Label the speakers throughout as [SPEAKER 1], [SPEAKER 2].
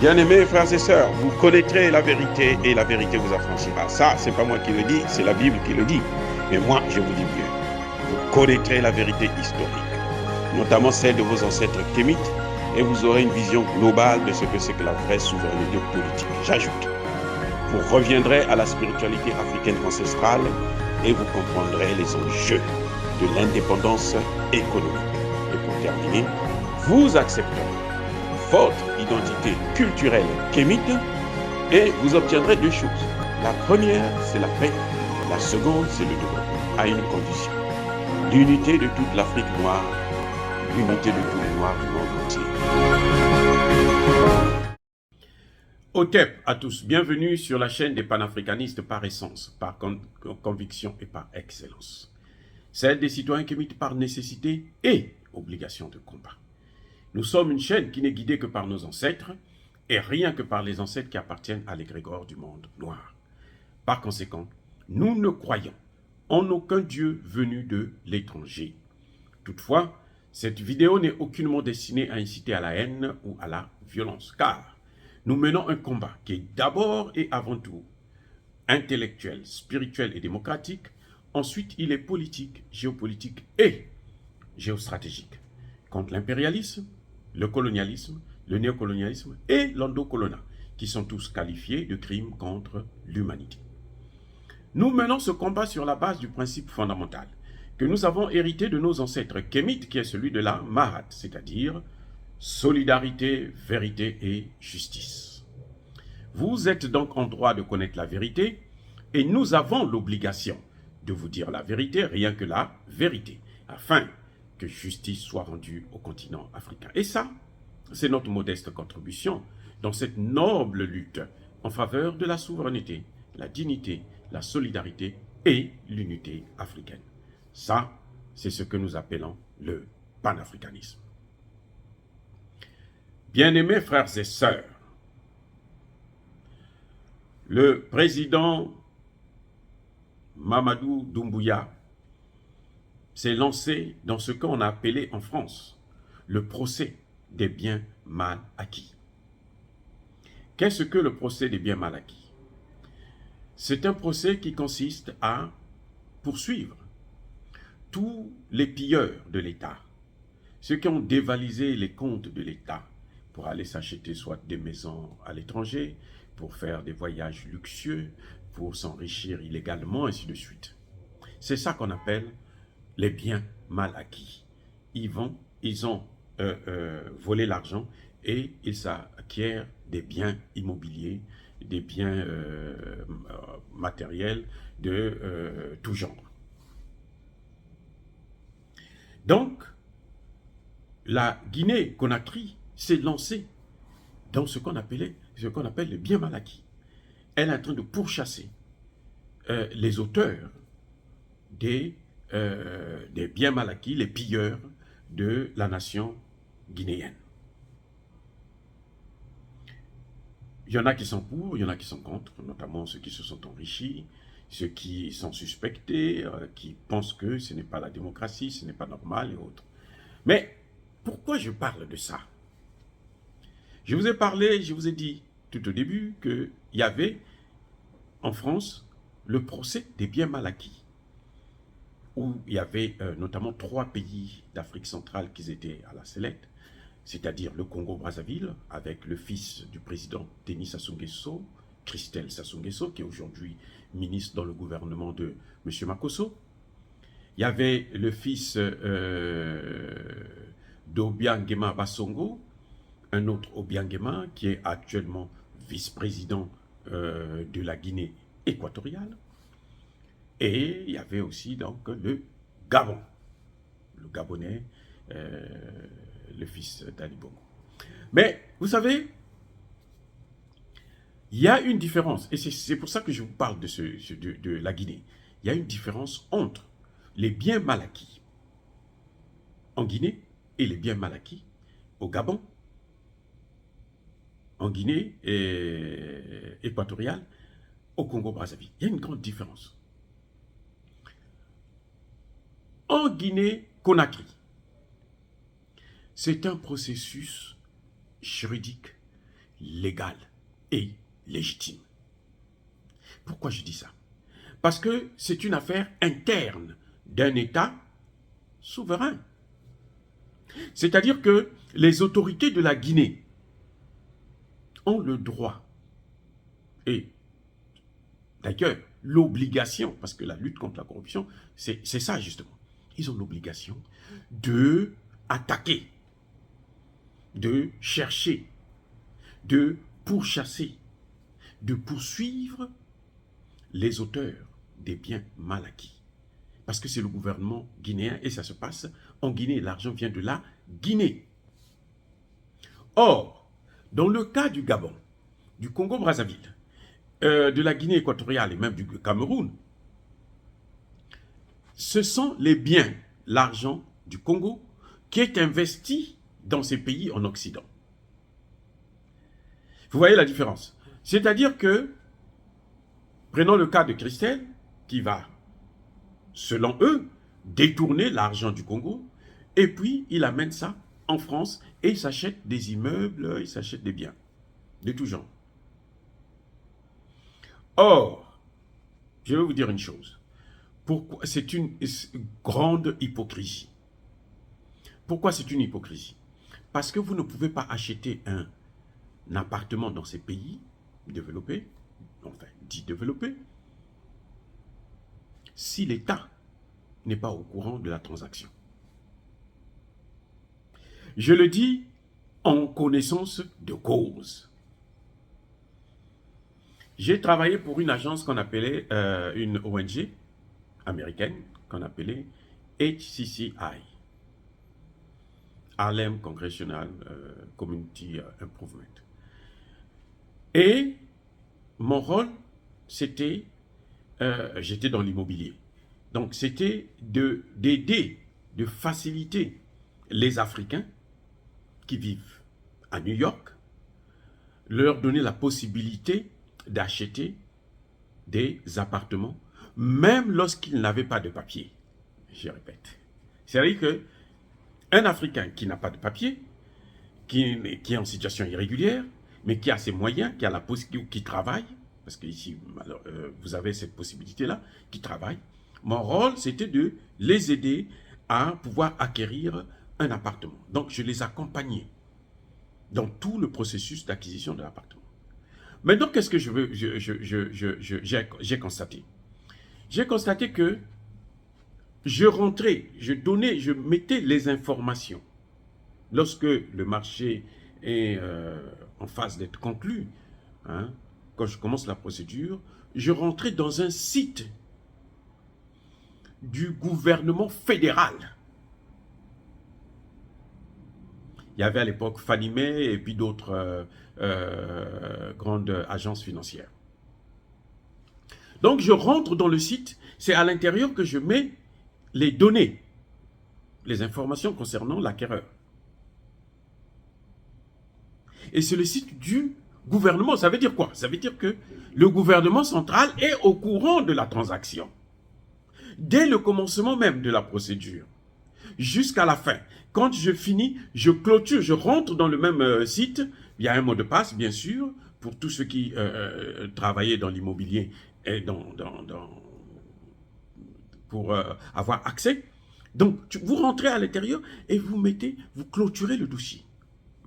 [SPEAKER 1] Bien-aimés frères et sœurs, vous connaîtrez la vérité et la vérité vous affranchira. Ça, c'est pas moi qui le dis, c'est la Bible qui le dit. Mais moi, je vous dis mieux. Vous connaîtrez la vérité historique, notamment celle de vos ancêtres kémites, et vous aurez une vision globale de ce que c'est que la vraie souveraineté politique. J'ajoute, vous reviendrez à la spiritualité africaine ancestrale et vous comprendrez les enjeux de l'indépendance économique. Et pour terminer, vous accepterez votre identité culturelle kémite et vous obtiendrez deux choses. La première, c'est la paix. La seconde, c'est le développement, à une condition. L'unité de toute l'Afrique noire, l'unité de tous les Noirs du monde entier. Otep à tous, bienvenue sur la chaîne des panafricanistes par essence, par conviction et par excellence. Celle des citoyens kémites par nécessité et obligation de combat. Nous sommes une chaîne qui n'est guidée que par nos ancêtres et rien que par les ancêtres qui appartiennent à l'égrégore du monde noir. Par conséquent, nous ne croyons en aucun Dieu venu de l'étranger. Toutefois, cette vidéo n'est aucunement destinée à inciter à la haine ou à la violence, car nous menons un combat qui est d'abord et avant tout intellectuel, spirituel et démocratique. Ensuite, il est politique, géopolitique et géostratégique contre l'impérialisme, le colonialisme, le néocolonialisme et l'endocolonat, qui sont tous qualifiés de crimes contre l'humanité. Nous menons ce combat sur la base du principe fondamental que nous avons hérité de nos ancêtres kémites, qui est celui de la Mahat, c'est-à-dire solidarité, vérité et justice. Vous êtes donc en droit de connaître la vérité et nous avons l'obligation de vous dire la vérité, rien que la vérité, afin que justice soit rendue au continent africain. Et ça, c'est notre modeste contribution dans cette noble lutte en faveur de la souveraineté, la dignité, la solidarité et l'unité africaine. Ça, c'est ce que nous appelons le panafricanisme. Bien-aimés frères et sœurs, le président Mamadou Doumbouya s'est lancé dans ce qu'on a appelé en France le procès des biens mal acquis. Qu'est-ce que le procès des biens mal acquis? C'est un procès qui consiste à poursuivre tous les pilleurs de l'État, ceux qui ont dévalisé les comptes de l'État pour aller s'acheter soit des maisons à l'étranger, pour faire des voyages luxueux, pour s'enrichir illégalement, ainsi de suite. C'est ça qu'on appelle les biens mal acquis. Ils ont volé l'argent et ils s'acquièrent des biens immobiliers, des biens matériels de tout genre. Donc, la Guinée-Conakry s'est lancée dans ce qu'on appelle les biens mal acquis. Elle est en train de pourchasser les auteurs des biens mal acquis, les pilleurs de la nation guinéenne. Il y en a qui sont pour, il y en a qui sont contre, notamment ceux qui se sont enrichis, ceux qui sont suspectés, qui pensent que ce n'est pas la démocratie, ce n'est pas normal et autres. Mais pourquoi je parle de ça? Je vous ai parlé, je vous ai dit tout au début qu'il y avait en France le procès des biens mal acquis, où il y avait notamment 3 pays d'Afrique centrale qui étaient à la sellette, c'est-à-dire le Congo-Brazzaville, avec le fils du président Denis Sassou Nguesso, Christelle Sassou Nguesso, qui est aujourd'hui ministre dans le gouvernement de M. Makosso. Il y avait le fils d'Obiangema Bassongo, un autre Obiangema, qui est actuellement vice-président de la Guinée équatoriale. Et il y avait aussi donc le Gabon, le Gabonais, le fils d'Ali Bongo. Mais vous savez, il y a une différence, et c'est pour ça que je vous parle de la Guinée. Il y a une différence entre les biens mal acquis en Guinée et les biens mal acquis au Gabon, en Guinée équatoriale, au Congo-Brazzaville. Il y a une grande différence. En Guinée-Conakry, c'est un processus juridique légal et légitime. Pourquoi je dis ça? Parce que c'est une affaire interne d'un État souverain. C'est-à-dire que les autorités de la Guinée ont le droit et d'ailleurs l'obligation, parce que la lutte contre la corruption, c'est ça justement. Ils ont l'obligation de attaquer, de chercher, de pourchasser, de poursuivre les auteurs des biens mal acquis. Parce que c'est le gouvernement guinéen et ça se passe en Guinée. L'argent vient de la Guinée. Or, dans le cas du Gabon, du Congo-Brazzaville, de la Guinée équatoriale et même du Cameroun, ce sont les biens, l'argent du Congo qui est investi dans ces pays en Occident. Vous voyez la différence? C'est-à-dire que, prenons le cas de Christelle, qui va, selon eux, détourner l'argent du Congo, et puis il amène ça en France, et il s'achète des immeubles, il s'achète des biens, de tout genre. Or, je vais vous dire une chose, c'est une grande hypocrisie. Pourquoi c'est une hypocrisie? Parce que vous ne pouvez pas acheter un appartement dans ces pays développés, enfin dits développés, si l'État n'est pas au courant de la transaction. Je le dis en connaissance de cause. J'ai travaillé pour une agence qu'on appelait, une ONG américaine, qu'on appelait HCCI, Harlem Congressional Community Improvement. Et mon rôle, c'était, j'étais dans l'immobilier. Donc c'était d'aider, de faciliter les Africains qui vivent à New York, leur donner la possibilité d'acheter des appartements, même lorsqu'ils n'avaient pas de papier. Je répète. C'est-à-dire qu'un Africain qui n'a pas de papier, qui est en situation irrégulière, mais qui a ses moyens, qui a la possibilité, qui travaille, parce qu'ici, vous avez cette possibilité-là, qui travaille. Mon rôle, c'était de les aider à pouvoir acquérir un appartement. Donc, je les accompagnais dans tout le processus d'acquisition de l'appartement. Maintenant, qu'est-ce que j'ai constaté? J'ai constaté que je rentrais, je mettais les informations. Lorsque le marché est en phase d'être conclu, hein, quand je commence la procédure, je rentrais dans un site du gouvernement fédéral. Il y avait à l'époque Fannie Mae et puis d'autres grandes agences financières. Donc je rentre dans le site, c'est à l'intérieur que je mets les données, les informations concernant l'acquéreur. Et c'est le site du gouvernement. Ça veut dire quoi? Ça veut dire que le gouvernement central est au courant de la transaction. Dès le commencement même de la procédure, jusqu'à la fin. Quand je finis, je clôture, je rentre dans le même site. Il y a un mot de passe, bien sûr, pour tous ceux qui travaillaient dans l'immobilier et pour avoir accès. Donc, vous rentrez à l'intérieur et vous clôturez le dossier.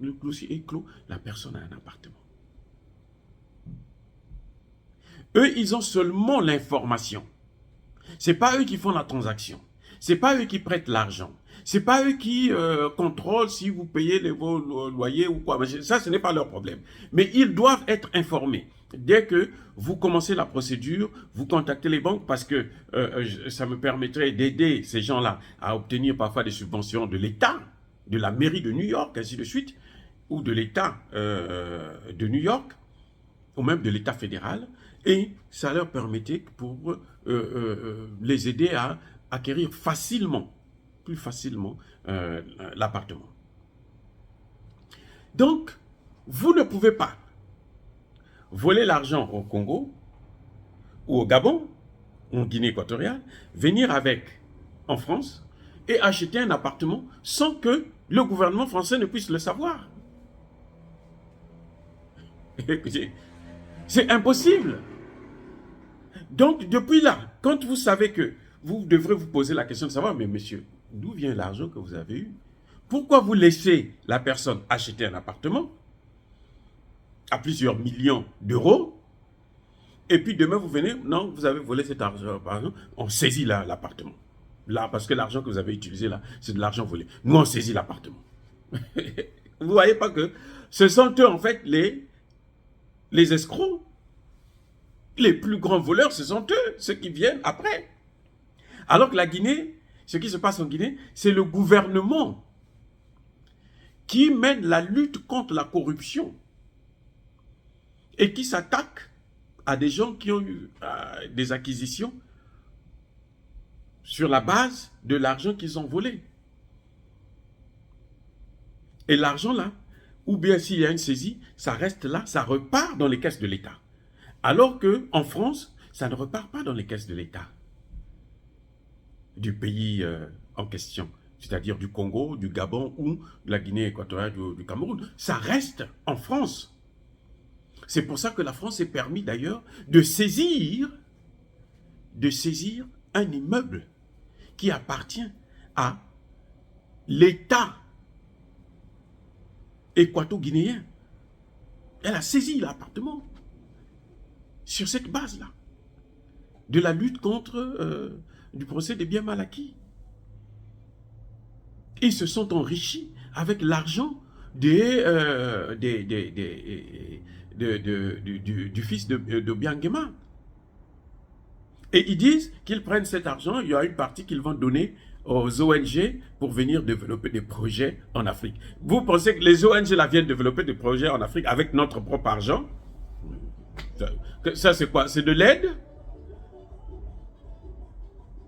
[SPEAKER 1] Le dossier est clos, la personne a un appartement. Eux, ils ont seulement l'information. Ce n'est pas eux qui font la transaction. Ce n'est pas eux qui prêtent l'argent. Ce n'est pas eux qui contrôlent si vous payez vos loyers ou quoi. Ça, ce n'est pas leur problème. Mais ils doivent être informés. Dès que vous commencez la procédure, vous contactez les banques parce que ça me permettrait d'aider ces gens-là à obtenir parfois des subventions de l'État, de la mairie de New York, ainsi de suite, ou de l'État de New York, ou même de l'État fédéral. Et ça leur permettait pour les aider à acquérir facilement, plus facilement, l'appartement. Donc, vous ne pouvez pas voler l'argent au Congo, ou au Gabon, ou en Guinée équatoriale, venir avec en France et acheter un appartement sans que le gouvernement français ne puisse le savoir. Écoutez, c'est impossible. Donc, depuis là, quand vous savez que vous devrez vous poser la question de savoir, mais monsieur, d'où vient l'argent que vous avez eu? Pourquoi vous laissez la personne acheter un appartement à plusieurs millions d'euros et puis demain vous venez, non, vous avez volé cet argent, par exemple, on saisit l'appartement. Là, parce que l'argent que vous avez utilisé là, c'est de l'argent volé. Nous, on saisit l'appartement. Vous ne voyez pas que ce sont eux, en fait, les escrocs. Les plus grands voleurs, ce sont eux, ceux qui viennent après. Alors que la Guinée, ce qui se passe en Guinée, c'est le gouvernement qui mène la lutte contre la corruption et qui s'attaque à des gens qui ont eu des acquisitions sur la base de l'argent qu'ils ont volé. Et l'argent là, ou bien s'il y a une saisie, ça reste là, ça repart dans les caisses de l'État. Alors qu'en France, ça ne repart pas dans les caisses de l'État du pays en question, c'est-à-dire du Congo, du Gabon ou de la Guinée équatoriale, du Cameroun. Ça reste en France. C'est pour ça que la France est permis d'ailleurs de saisir un immeuble qui appartient à l'État équato-guinéen. Elle a saisi l'appartement sur cette base-là de la lutte contre du procès des biens mal acquis. Ils se sont enrichis avec l'argent du fils de Biangema. Et ils disent qu'ils prennent cet argent, il y a une partie qu'ils vont donner aux ONG pour venir développer des projets en Afrique. Vous pensez que les ONG là viennent développer des projets en Afrique avec notre propre argent? Ça c'est quoi? C'est de l'aide?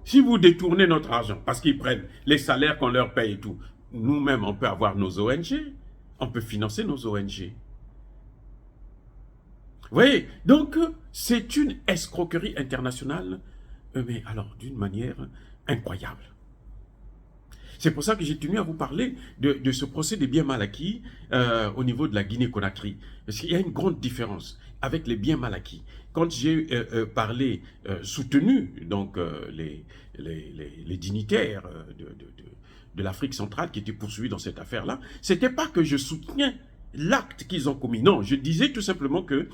[SPEAKER 1] Si vous détournez notre argent, parce qu'ils prennent les salaires qu'on leur paye et tout, nous-mêmes on peut avoir nos ONG, on peut financer nos ONG. Vous voyez, donc c'est une escroquerie internationale, mais alors d'une manière incroyable. C'est pour ça que j'ai tenu à vous parler de ce procès des biens mal acquis au niveau de la Guinée-Conakry. Parce qu'il y a une grande différence avec les biens mal acquis. Quand j'ai parlé, soutenu donc, les dignitaires de l'Afrique centrale qui étaient poursuivis dans cette affaire-là, ce n'était pas que je soutiens l'acte qu'ils ont commis. Non, je disais tout simplement que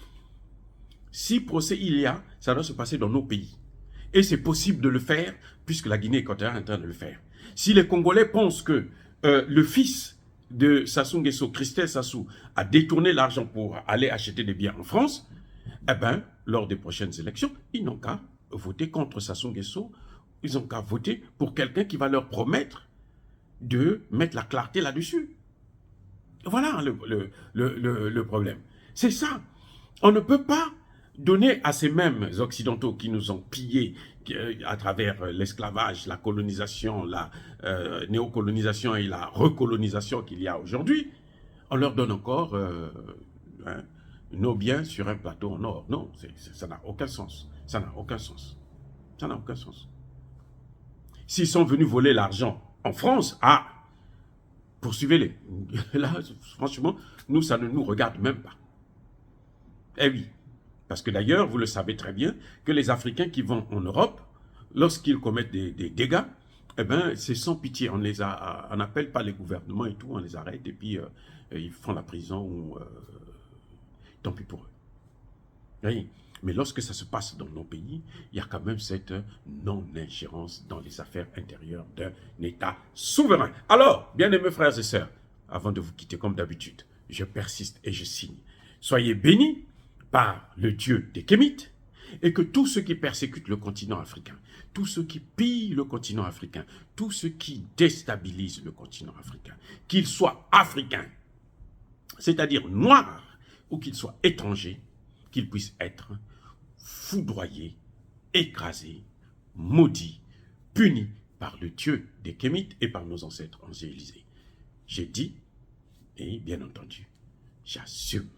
[SPEAKER 1] si procès il y a, ça doit se passer dans nos pays. Et c'est possible de le faire, puisque la Guinée équatoriale est en train de le faire. Si les Congolais pensent que le fils de Sassou Nguesso, Christelle Sassou, a détourné l'argent pour aller acheter des biens en France, eh bien, lors des prochaines élections, ils n'ont qu'à voter contre Sassou Nguesso, ils n'ont qu'à voter pour quelqu'un qui va leur promettre de mettre la clarté là-dessus. Voilà le problème. C'est ça. On ne peut pas donner à ces mêmes Occidentaux qui nous ont pillés à travers l'esclavage, la colonisation, la néocolonisation et la recolonisation qu'il y a aujourd'hui, on leur donne encore nos biens sur un plateau en or. Non, ça n'a aucun sens. Ça n'a aucun sens. Ça n'a aucun sens. S'ils sont venus voler l'argent en France, poursuivez-les. Là, franchement, nous, ça ne nous regarde même pas. Eh oui. Parce que d'ailleurs, vous le savez très bien, que les Africains qui vont en Europe, lorsqu'ils commettent des dégâts, eh ben, c'est sans pitié. On n'appelle pas les gouvernements et tout, on les arrête et puis ils font la prison ou tant pis pour eux. Oui. Mais lorsque ça se passe dans nos pays, il y a quand même cette non-ingérence dans les affaires intérieures d'un État souverain. Alors, bien-aimés frères et sœurs, avant de vous quitter comme d'habitude, je persiste et je signe. Soyez bénis par le Dieu des Kémites, et que tous ceux qui persécutent le continent africain, tous ceux qui pillent le continent africain, tous ceux qui déstabilisent le continent africain, qu'ils soient africains, c'est-à-dire noirs, ou qu'ils soient étrangers, qu'ils puissent être foudroyés, écrasés, maudits, punis par le Dieu des Kémites et par nos ancêtres angélisés. J'ai dit, et bien entendu, j'assume.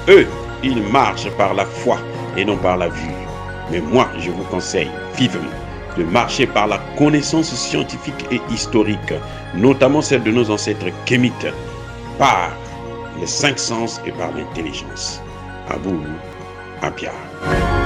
[SPEAKER 1] Eux, ils marchent par la foi et non par la vue. Mais moi, je vous conseille vivement de marcher par la connaissance scientifique et historique, notamment celle de nos ancêtres kémites, par les 5 sens et par l'intelligence. À vous, à Pierre.